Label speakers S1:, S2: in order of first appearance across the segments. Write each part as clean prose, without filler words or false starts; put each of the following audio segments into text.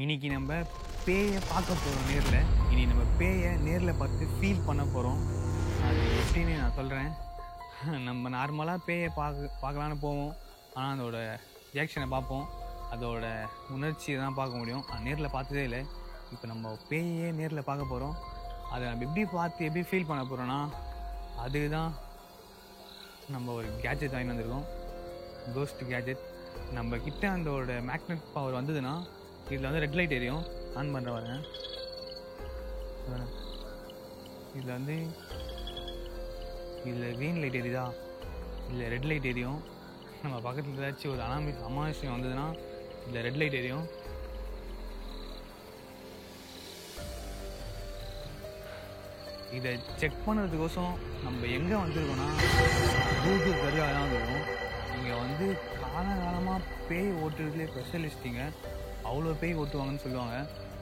S1: இன்னைக்கு நம்ம பேயை பார்க்க போகிறோம் நேரில். இனி நம்ம பேயை நேரில் பார்த்து ஃபீல் பண்ண போகிறோம். அது எப்படின்னு நான் சொல்கிறேன். நம்ம நார்மலாக பேயை பார்க்கலான்னு போவோம், ஆனால் அதோட ரியாக்ஷனை பார்ப்போம், அதோட உணர்ச்சியை தான் பார்க்க முடியும். நேரில் பார்த்ததே இல்லை. இப்போ நம்ம பேயே நேரில் பார்க்க போகிறோம். அதை நம்ம எப்படி பார்த்து எப்படி ஃபீல் பண்ண போகிறோன்னா, அதுக்கு தான் நம்ம ஒரு கேட்ஜெட் வாங்கி வந்திருக்கோம், கோஸ்ட் கேட்ஜெட். நம்ம கிட்ட அதோட மேக்னெட் பவர் வந்ததுன்னா இதில் வந்து ரெட் லைட் எரியும். ஆன் பண்ணுறவங்க இதில் வந்து இதில் க்ரீன் லைட் எரியுதா, இல்லை ரெட் லைட் எரியும். நம்ம பக்கத்தில் ஏதாச்சும் ஒரு அமாவாசையம் வந்ததுன்னா இதில் ரெட் லைட் எரியும். இதை செக் பண்ணுறதுக்கோசம் நம்ம எங்கே வந்திருக்கோன்னா கூகுள் கருவாக தான் வந்திருக்கோம். இங்கே வந்து காலகாலமாக பேய் ஓட்டுறதுலேயே ஸ்பெஷலிஸ்டிங்க. அவ்வளோ பேய் ஓட்டுவாங்கன்னு சொல்லுவாங்க.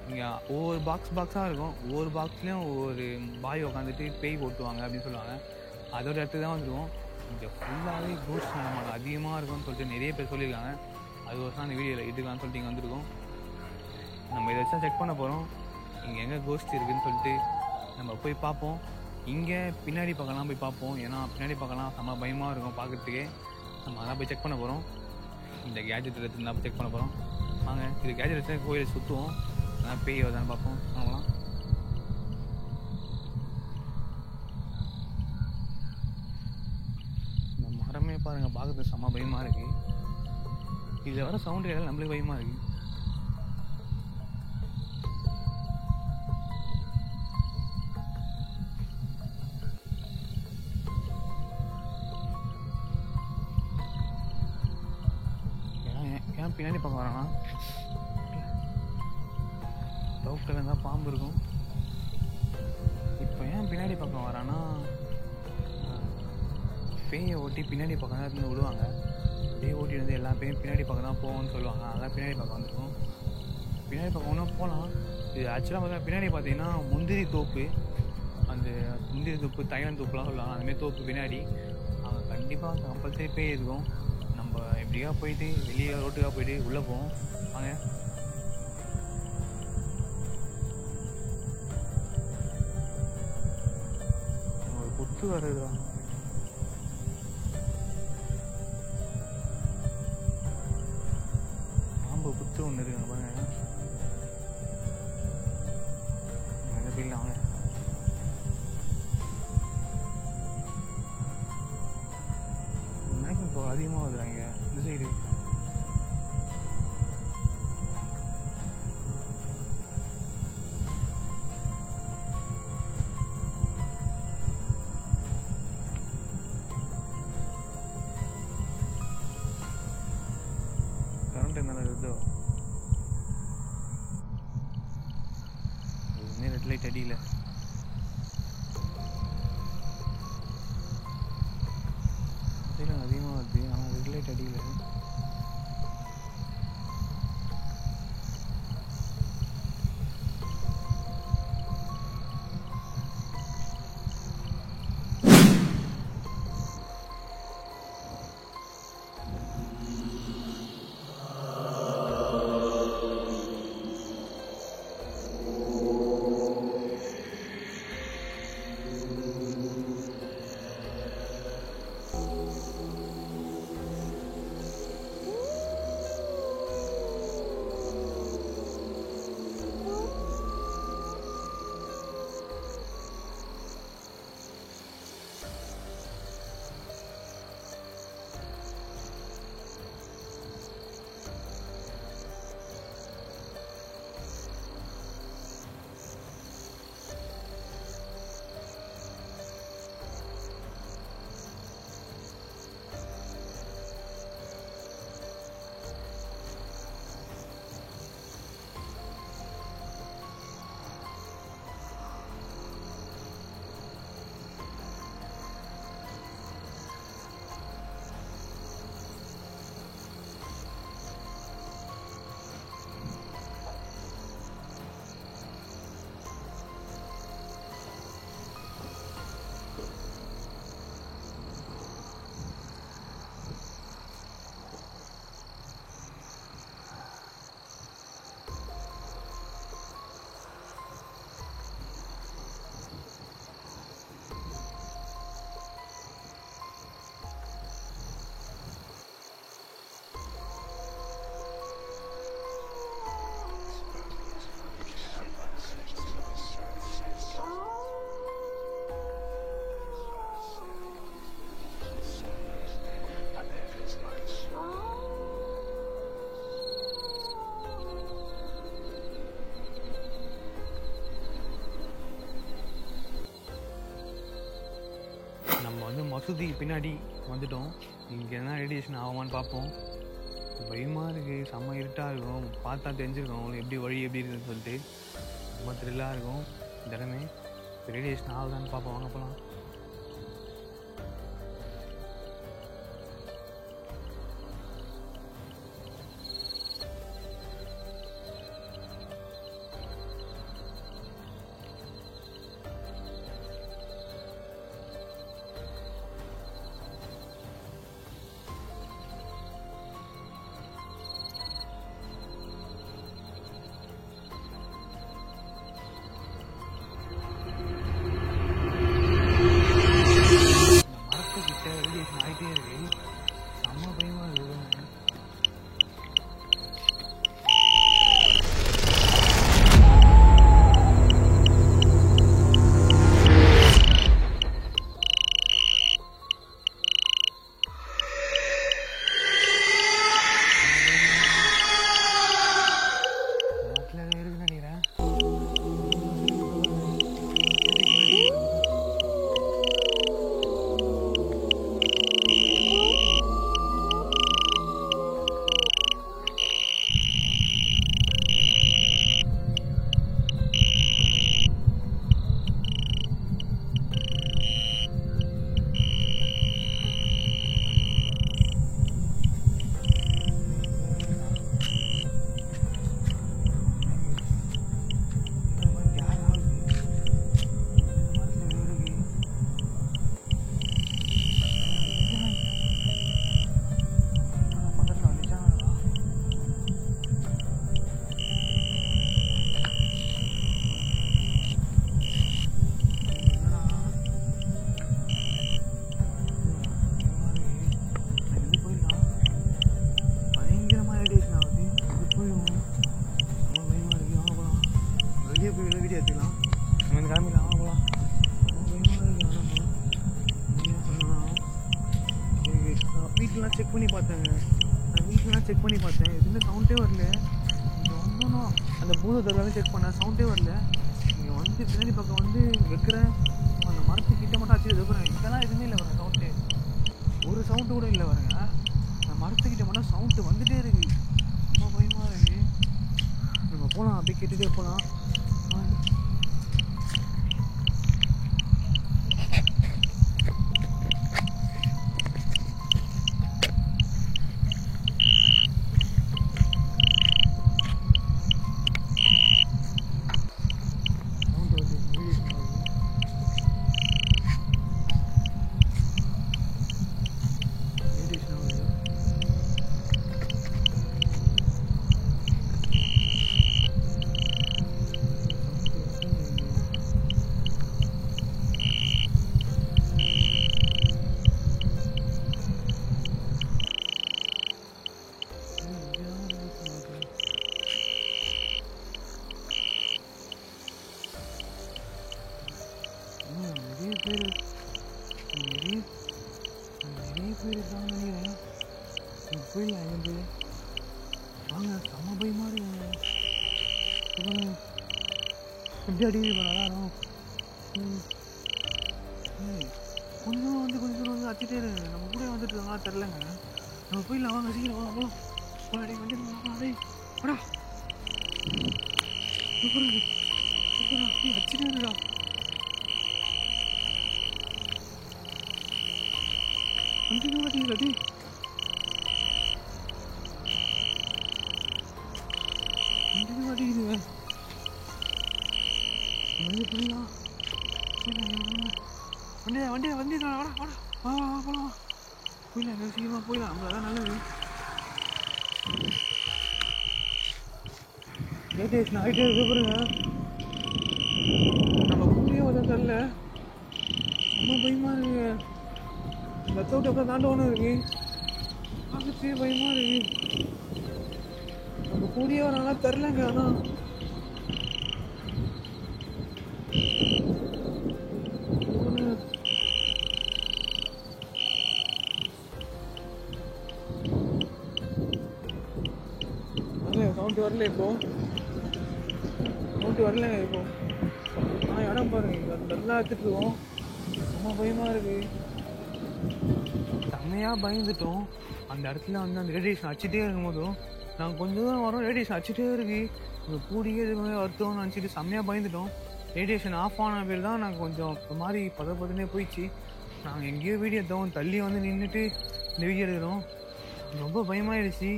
S1: இங்கே ஒவ்வொரு பாக்ஸாக இருக்கும், ஒவ்வொரு பாக்ஸ்லேயும் ஒவ்வொரு பாய் உட்காந்துட்டு பேய் ஓட்டுவாங்க அப்படின்னு சொல்லுவாங்க. அதோட இடத்துக்கு தான் வந்துருவோம். இங்கே ஃபுல்லாகவே கோஸ்ட் நடமாட்டம் அதிகமாக இருக்கும்னு சொல்லிட்டு நிறைய பேர் சொல்லியிருக்காங்க. அது ஒரு அந்த வீடியோவில் எடுக்கலான்னு சொல்லிட்டு இங்கே வந்திருக்கோம். நம்ம இதை வச்சு செக் பண்ண போகிறோம். இங்கே எங்கே கோஸ்ட் இருக்குதுன்னு சொல்லிட்டு நம்ம போய் பார்ப்போம். இங்கே பின்னாடி பக்கம்லாம் போய் பார்ப்போம், ஏன்னா பின்னாடி பக்கம்லாம் செம்ம பயமாக இருக்கும் பார்க்குறதுக்கே. நம்ம அதெல்லாம் போய் செக் பண்ண போகிறோம். இந்த கேட்ஜெட் எடுத்துலாம் செக் பண்ண போகிறோம். வாங்க, இது கேட்ஜெட் வச்சு கோயிலை சுற்றுவோம், அதான் பேய் வருதான்னு பார்ப்போம். வாங்கலாம். இந்த மரமே பாருங்கள், பார்க்குறது செம்ம பயமாக இருக்குது. இதில் வர சவுண்டு கேட்டால் நம்மளுக்கு பயமாக இருக்குது. ஏன் பின்னாடி பக்கம் வரானா, டவுக்கில் இருந்தால் பாம்பு இருக்கும். இப்போ ஏன் பின்னாடி பக்கம் வரானா, பேயை ஓட்டி பின்னாடி பக்கம் தான் இருந்து விடுவாங்க. பேய் ஓட்டி வந்து எல்லா பேயும் பின்னாடி பக்கம் தான் போகும்னு சொல்லுவாங்க. அதான் பின்னாடி பக்கம் வந்துருக்கும். பின்னாடி பக்கம் ஒன்றும் போகலாம். இது ஆக்சுவலாக பார்த்தா பின்னாடி பார்த்தீங்கன்னா முந்திரி தோப்பு, அந்த முந்திரி தோப்பு தைலம் தோப்புலாம் சொல்லுவாங்க. அந்தமாரி தோப்பு பின்னாடி அங்கே கண்டிப்பாக கம்பல்சரி பேய் இருக்கும். நம்ம எப்படியா போயிட்டு வெளியே ரோட்டுக்காக போயிட்டு உள்ளே போவோம். வாங்க. ஒரு புத்து வருதா, பாம்பு புத்து ஒன்று இருக்குங்க பாருங்க. போயிடலாம் வாங்க. இப்போ அதிகமாக வருதுறாங்க இந்த சைடு. கரண்ட் என்ன இருக்குதோ ரெட் லைட் அடியில். அதிகமாக வருது, ஆனால் ரெட் லைட் அடியில். மசூதிக்கு பின்னாடி வந்துட்டோம். இங்கே என்ன ரேடியேஷன் ஆகுமான்னு பார்ப்போம். பயமாக இருக்குது, செம்ம இருட்டாக இருக்கும். பார்த்தா தெரிஞ்சிருக்கோம் அவங்களுக்கு எப்படி வழி எப்படி இருக்குதுன்னு சொல்லிட்டு. ரொம்ப த்ரில்லாக இருக்கும் இந்த இடமே. ரேடியேஷன் ஆகுதான்னு பார்ப்போம், வாங்க போகலாம். ஆகிட்டே இருக்கு, செம்ம பயமாக இருக்குது. இருக்குன்னு நினைக்கிறேன். வீடியோ எடுத்துக்கலாம், நம்ம இந்த கிளம்பிக்கலாம், ஆகலாம். வீட்டிலலாம் செக் பண்ணி பார்த்தேங்க, நான் வீட்டிலலாம் செக் பண்ணி பார்த்தேன், எதுவுமே சவுண்டே வரல. இங்கே வந்தோன்னா அந்த பூத தருவாலும் செக் பண்ணேன், சவுண்டே வரல. இங்கே வந்து பின்னாடி பக்கம் வந்து வைக்கிறேன், அந்த மரத்துக்கிட்ட மட்டும் அச்சு வைக்கிறேன், இதெல்லாம் எதுவுமே இல்லை வரேன், சவுண்டு ஒரு சவுண்டு கூட இல்லை வரேங்க. அந்த மரத்துக்கிட்ட மட்டும் சவுண்டு வந்துகிட்டே இருக்குது, ரொம்ப பயமாக இருக்குது. நம்ம போகலாம், அப்படியே கேட்டுகிட்டே போகலாம். நிறைய பேர் இருக்காங்க நினைக்கிறேன். போயிடலாம் இருந்து வாங்க, செம்ம பயமாக இருக்குங்க. எப்படி அடிக்கடி போனாலும் கொஞ்சம் வந்து அச்சுட்டே இருக்கு. நம்ம கூட வந்துட்டு இருக்காங்களா தெரிலங்க. நம்ம போயிடலாம், வாங்க சீக்கிரம் வாங்க போகலாம். போராடி வந்து வாடா அச்சுட்டே இருக்கா. வண்டி மாட்டேங்குது, வண்டி மாட்டேங்குதுங்க. போயிடலாம், வண்டி வாடா வாடா வா வா போகலாம். போயிடலாம், சீக்கிரமாக போயிடலாம், நம்மளதான் நல்லது. ரேடியேஷன் ஆகிட்டே இருக்க பாருங்க. நம்ம கூடியே வந்து தரல, ரொம்ப பயமாக இருக்கு. பத்தோட்டு அப்புறம் தாண்டவனும் இருக்கு, பார்க்கறதுக்கே பயமா இருக்கு. நம்ம கூடியே வராங்களா தெரிலங்க. ஆனால் சவுண்ட் வரல, இப்போ சவுண்ட் வரலங்க. இப்போ இடம் பாருங்க, நல்லா எடுத்துட்டு இருக்கோம், ரொம்ப பயமா இருக்கு. செம்மையாக பயந்துட்டோம். அந்த இடத்துல வந்து அந்த ரேடியேஷன் அடிச்சுட்டே இருக்கும்போதும் நாங்கள் கொஞ்சம் தூரம் வரோம், ரேடியேஷன் அடிச்சுட்டே இருக்கு. இங்கே கூடியே இது மாதிரி வருத்தம்னு நினச்சிட்டு செம்மையாக பயந்துட்டோம். ரேடியேஷன் ஆஃப் ஆன பேர் தான் நாங்கள் கொஞ்சம் ஒரு மாதிரி பதனே போயிடுச்சு. நாங்கள் எங்கேயோ வீடியோ எடுத்தோம், தள்ளி வந்து நின்றுட்டு இந்த வீடியோ எடுக்கிறோம். ரொம்ப பயமாயிடுச்சு.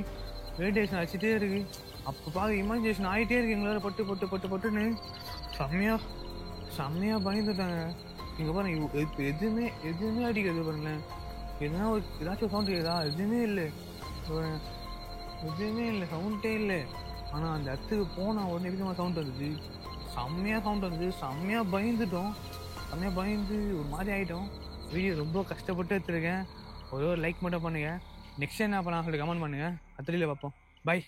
S1: ரேடியேஷன் அடிச்சுட்டே இருக்கு. அப்போ பார்க்க இமேஜினேஷன் ஆகிட்டே இருக்கு எங்களால் பட்டுன்னு செம்மையாக பயந்துட்டாங்க. இங்கே பாருங்க, இப்போ எதுவுமே அடிக்கிறது பாருங்களேன். எதுனா ஏதாச்சும் சவுண்ட் கேட்குதா? எதுவுமே இல்லை, சவுண்டே இல்லை. ஆனால் அந்த இடத்துக்கு போனால் உடனே விதமாக சவுண்ட் வந்துச்சு. செம்மையாக சவுண்ட் வந்துச்சு. செம்மையாக பயந்துட்டோம். செம்மையாக பயந்து ஒரு மாதிரி ஆகிட்டோம். வீடியோ ரொம்ப கஷ்டப்பட்டு எடுத்துருக்கேன். ஒரு லைக் மட்டும் பண்ணுங்கள். நெக்ஸ்ட் என்ன பண்ணலாம் சொல்லிட்டு கமெண்ட் பண்ணுங்கள். அடுத்த வீடியோவில் பார்ப்போம். பை.